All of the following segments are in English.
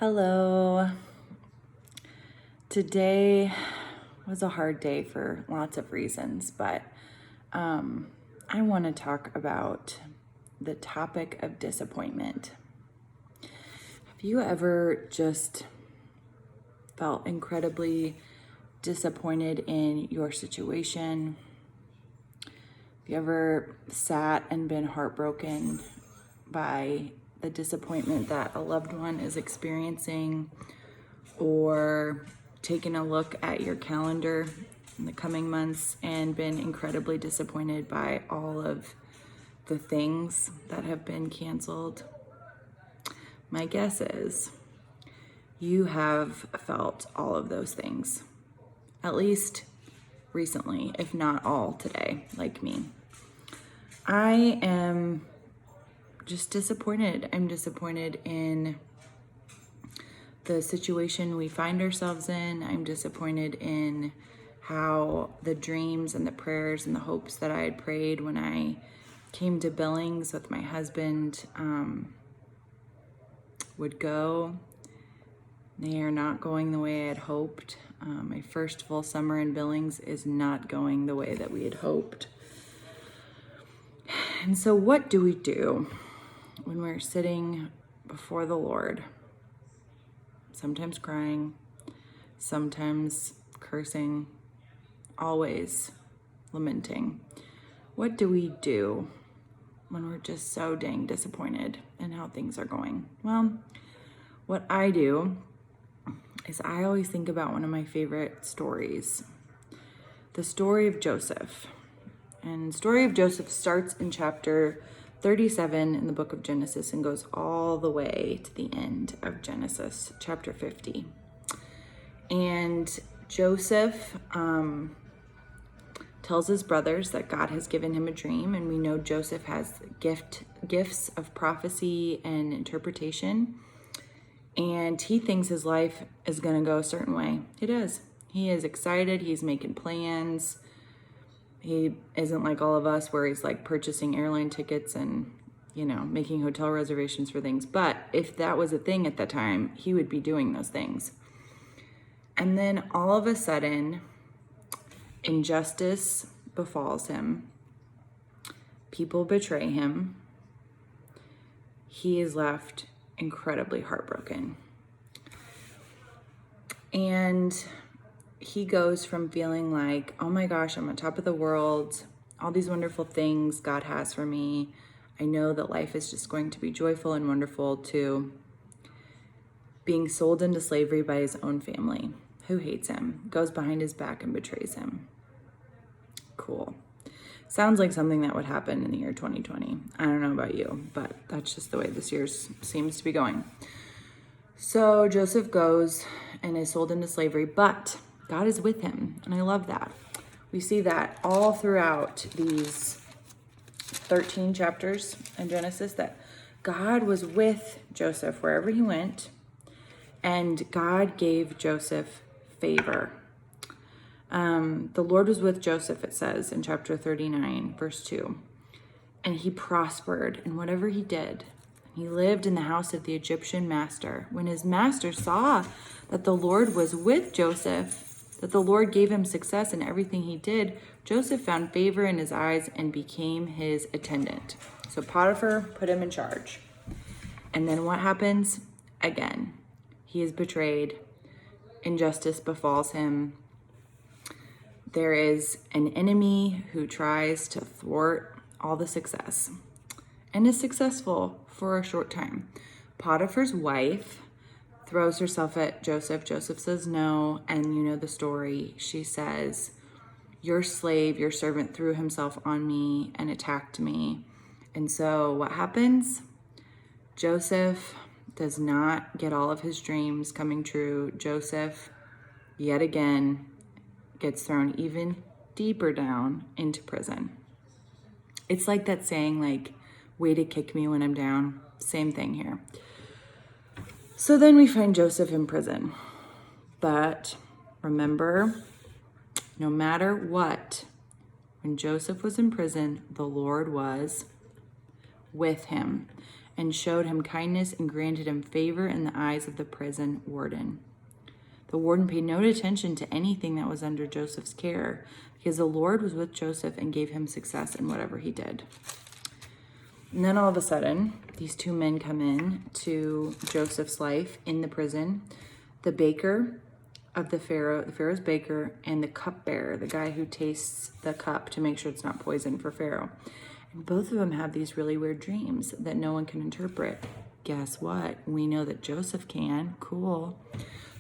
Hello. Today was a hard day for lots of reasons, but I want to talk about the topic of disappointment. Have you ever just felt incredibly disappointed in your situation? Have you ever sat and been heartbroken by the disappointment that a loved one is experiencing, or taken a look at your calendar in the coming months and been incredibly disappointed by all of the things that have been canceled? My guess is you have felt all of those things, at least recently, if not all today, like me. I am just disappointed. I'm disappointed in the situation we find ourselves in. I'm disappointed in how the dreams and the prayers and the hopes that I had prayed when I came to Billings with my husband would go. They are not going the way I had hoped. My first full summer in Billings is not going the way that we had hoped. And so what do we do when we're sitting before the Lord? Sometimes crying, sometimes cursing, always lamenting. What do we do when we're just so dang disappointed in how things are going? Well, what I do is I always think about one of my favorite stories, the story of Joseph. And the story of Joseph starts in chapter 37 in the book of Genesis and goes all the way to the end of Genesis, chapter 50. And Joseph tells his brothers that God has given him a dream, and we know Joseph has gifts of prophecy and interpretation, and he thinks his life is going to go a certain way. It is. He is excited. He's making plans. He isn't like all of us where he's like purchasing airline tickets and, making hotel reservations for things. But if that was a thing at that time, he would be doing those things. And then all of a sudden, injustice befalls him. People betray him. He is left incredibly heartbroken. And he goes from feeling like, oh my gosh, I'm on top of the world, all these wonderful things God has for me, I know that life is just going to be joyful and wonderful, to being sold into slavery by his own family, who hates him, goes behind his back and betrays him. Cool. Sounds like something that would happen in the year 2020. I don't know about you, but that's just the way this year seems to be going. So Joseph goes and is sold into slavery, but God is with him, and I love that. We see that all throughout these 13 chapters in Genesis, that God was with Joseph wherever he went, and God gave Joseph favor. The Lord was with Joseph, it says in chapter 39, verse 2, and he prospered in whatever he did. He lived in the house of the Egyptian master. When his master saw that the Lord was with Joseph, that the Lord gave him success in everything he did, Joseph found favor in his eyes and became his attendant. So Potiphar put him in charge. And then what happens? Again, he is betrayed. Injustice befalls him. There is an enemy who tries to thwart all the success and is successful for a short time. Potiphar's wife throws herself at Joseph. Joseph says no, and you know the story. She says, your slave, your servant, threw himself on me and attacked me. And so what happens? Joseph does not get all of his dreams coming true. Joseph, yet again, gets thrown even deeper down into prison. It's like that saying, like, way to kick me when I'm down. Same thing here. So then we find Joseph in prison. But remember, no matter what, when Joseph was in prison, the Lord was with him. and showed him kindness and granted him favor in the eyes of the prison warden. The warden paid no attention to anything that was under Joseph's care because the Lord was with Joseph and gave him success in whatever he did. And then all of a sudden, these two men come in to Joseph's life in the prison. The baker of the Pharaoh's baker, and the cupbearer, the guy who tastes the cup to make sure it's not poison for Pharaoh. And both of them have these really weird dreams that no one can interpret. Guess what? We know that Joseph can. Cool.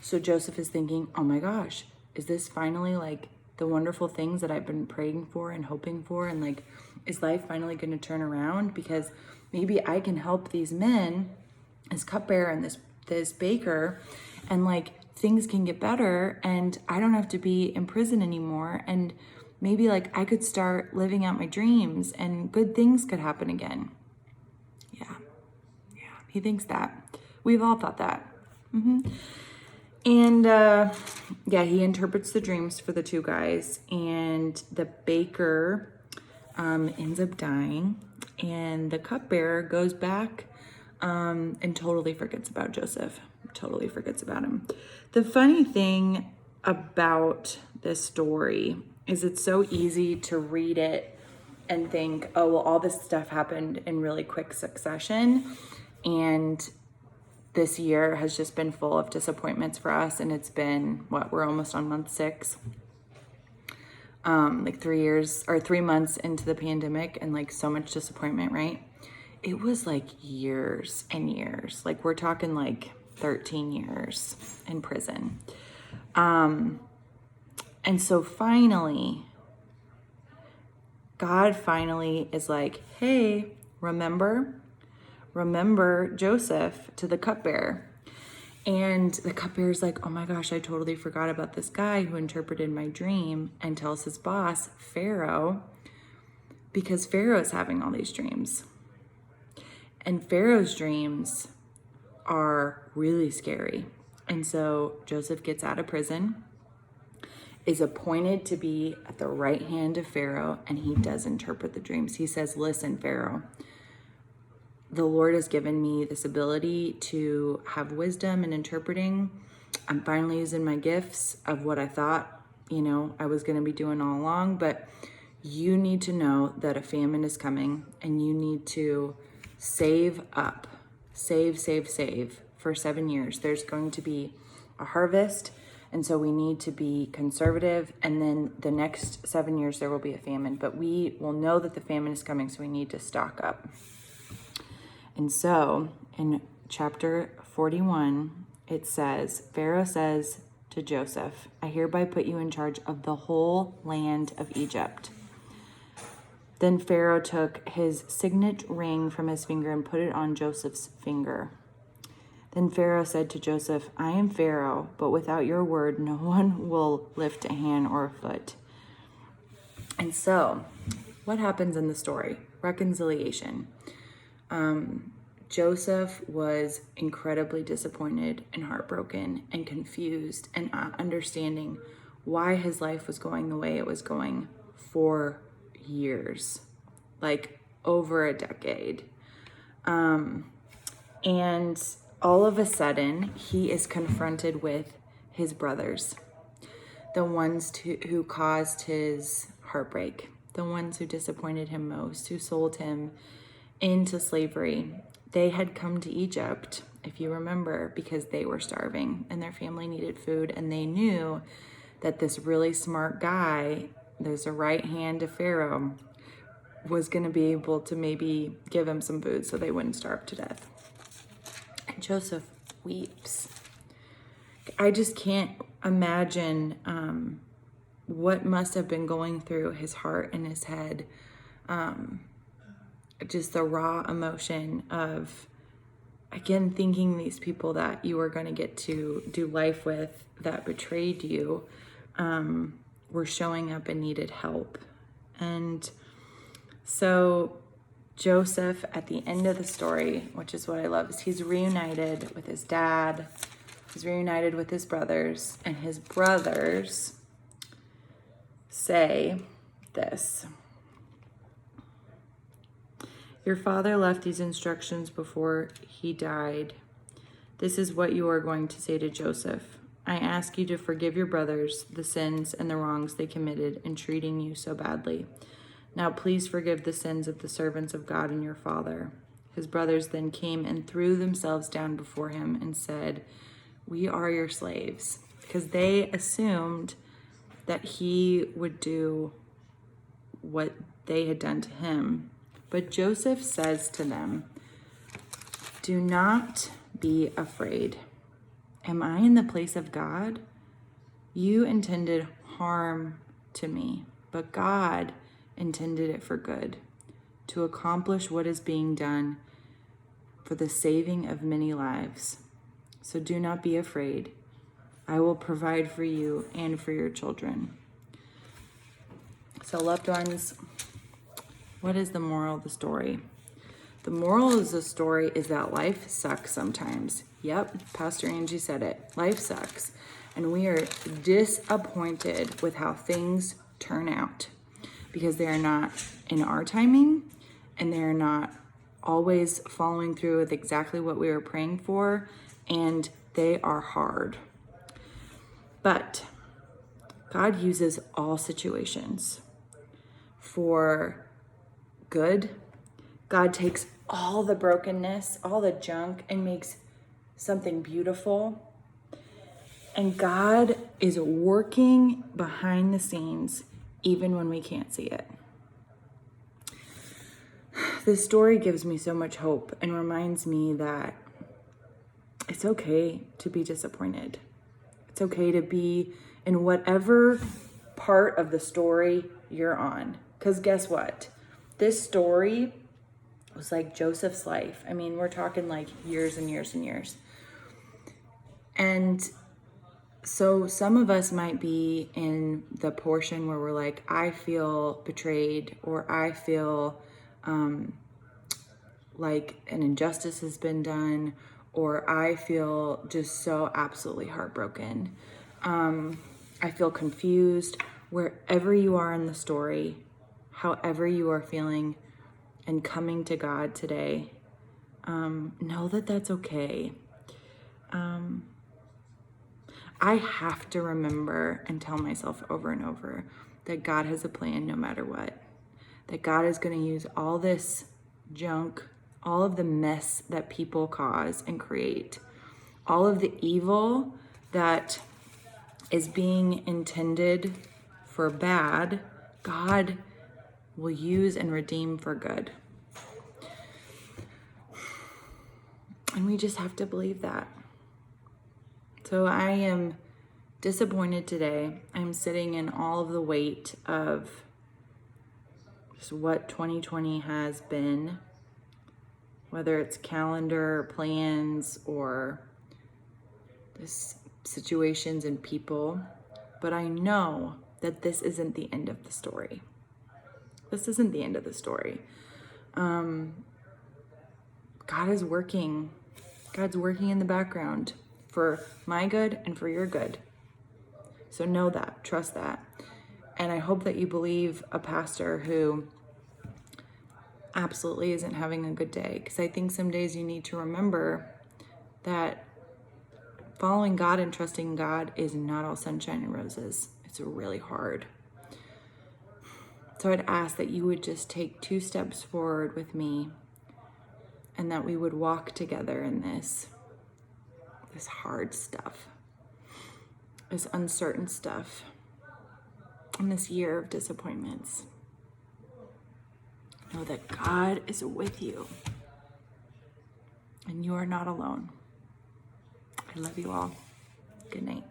So Joseph is thinking, oh my gosh, is this finally like the wonderful things that I've been praying for and hoping for? And like, is life finally going to turn around? Because maybe I can help these men, this cupbearer and this baker, and like things can get better and I don't have to be in prison anymore. And maybe like I could start living out my dreams and good things could happen again. Yeah, he thinks that. We've all thought that. And he interprets the dreams for the two guys, and the baker ends up dying, and the cupbearer goes back and totally forgets about Joseph, totally forgets about him. The funny thing about this story is it's so easy to read it and think, oh, well, all this stuff happened in really quick succession, and this year has just been full of disappointments for us, and it's been, we're almost on month 6. Like 3 months into the pandemic, and like so much disappointment, right? It was like years and years. Like we're talking like 13 years in prison. And so finally, God finally is like, hey, remember Joseph to the cupbearer. And the cupbearer's like, oh my gosh, I totally forgot about this guy who interpreted my dream, and tells his boss, Pharaoh, because Pharaoh's having all these dreams. And Pharaoh's dreams are really scary. And so Joseph gets out of prison, is appointed to be at the right hand of Pharaoh, and he does interpret the dreams. He says, listen, Pharaoh, the Lord has given me this ability to have wisdom in interpreting. I'm finally using my gifts of what I thought, I was going to be doing all along. But you need to know that a famine is coming, and you need to save up, save for 7 years. There's going to be a harvest, and so we need to be conservative. And then the next 7 years, there will be a famine. But we will know that the famine is coming, so we need to stock up. And so in chapter 41, it says, Pharaoh says to Joseph, I hereby put you in charge of the whole land of Egypt. Then Pharaoh took his signet ring from his finger and put it on Joseph's finger. Then Pharaoh said to Joseph, I am Pharaoh, but without your word, no one will lift a hand or a foot. And so what happens in the story? Reconciliation. Joseph was incredibly disappointed and heartbroken and confused and not understanding why his life was going the way it was going for years, like over a decade. And all of a sudden, he is confronted with his brothers, the ones who caused his heartbreak, the ones who disappointed him most, who sold him into slavery. They had come to Egypt, if you remember, because they were starving and their family needed food, and they knew that this really smart guy, there's a right hand to Pharaoh, was going to be able to maybe give him some food so they wouldn't starve to death. And Joseph weeps. I just can't imagine what must have been going through his heart and his head. Just the raw emotion of, again, thinking these people that you were going to get to do life with that betrayed you were showing up and needed help. And so Joseph, at the end of the story, which is what I love, is he's reunited with his dad, he's reunited with his brothers, and his brothers say this. Your father left these instructions before he died. This is what you are going to say to Joseph. I ask you to forgive your brothers the sins and the wrongs they committed in treating you so badly. Now please forgive the sins of the servants of God and your father. His brothers then came and threw themselves down before him and said, we are your slaves, because they assumed that he would do what they had done to him. But Joseph says to them, do not be afraid. Am I in the place of God? You intended harm to me, but God intended it for good, to accomplish what is being done for the saving of many lives. So do not be afraid. I will provide for you and for your children. So loved ones, what is the moral of the story? The moral of the story is that life sucks sometimes. Yep, Pastor Angie said it. Life sucks. And we are disappointed with how things turn out because they are not in our timing and they're not always following through with exactly what we were praying for, and they are hard. But God uses all situations for good. God takes all the brokenness, all the junk, and makes something beautiful. And God is working behind the scenes even when we can't see it. This story gives me so much hope and reminds me that it's okay to be disappointed. It's okay to be in whatever part of the story you're on. Because guess what? This story was like Joseph's life. I mean, we're talking like years and years and years. And so some of us might be in the portion where we're like, I feel betrayed, or I feel like an injustice has been done, or I feel just so absolutely heartbroken. I feel confused. Wherever you are in the story, however you are feeling and coming to God today, know that that's okay. I have to remember and tell myself over and over that God has a plan no matter what. That God is going to use all this junk, all of the mess that people cause and create, all of the evil that is being intended for bad, God will use and redeem for good. And we just have to believe that. So I am disappointed today. I'm sitting in all of the weight of just what 2020 has been, whether it's calendar, plans, or this situations and people. But I know that this isn't the end of the story. This isn't the end of the story. God is working. God's working in the background for my good and for your good. So know that, trust that. And I hope that you believe a pastor who absolutely isn't having a good day. Because I think some days you need to remember that following God and trusting God is not all sunshine and roses. It's really hard. So I'd ask that you would just take 2 steps forward with me and that we would walk together in this hard stuff, this uncertain stuff, in this year of disappointments. Know that God is with you and you are not alone. I love you all. Good night.